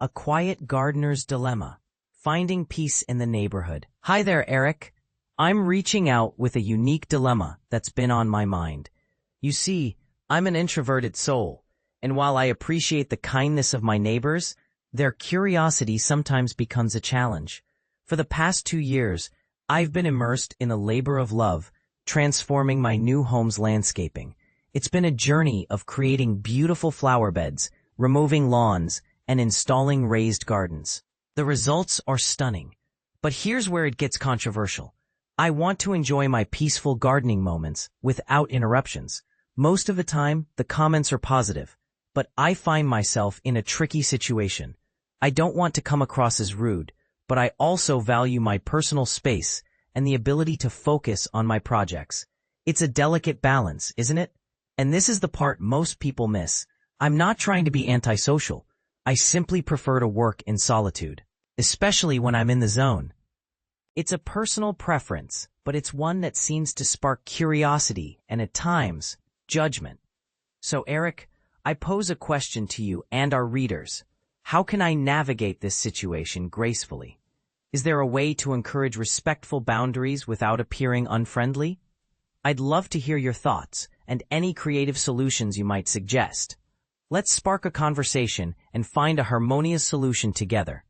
A quiet gardener's dilemma. Finding peace in the neighborhood. Hi there, Eric. I'm reaching out with a unique dilemma that's been on my mind. You see, I'm an introverted soul, and while I appreciate the kindness of my neighbors, their curiosity sometimes becomes a challenge. For the past 2 years, I've been immersed in a labor of love, transforming my new home's landscaping. It's been a journey of creating beautiful flower beds, removing lawns, and installing raised gardens. The results are stunning. But here's where it gets controversial. I want to enjoy my peaceful gardening moments without interruptions. Most of the time, the comments are positive, but I find myself in a tricky situation. I don't want to come across as rude, but I also value my personal space and the ability to focus on my projects. It's a delicate balance, isn't it? And this is the part most people miss. I'm not trying to be antisocial. I simply prefer to work in solitude, especially when I'm in the zone. It's a personal preference, but it's one that seems to spark curiosity and at times, judgment. So Eric, I pose a question to you and our readers. How can I navigate this situation gracefully? Is there a way to encourage respectful boundaries without appearing unfriendly? I'd love to hear your thoughts and any creative solutions you might suggest. Let's spark a conversation and find a harmonious solution together.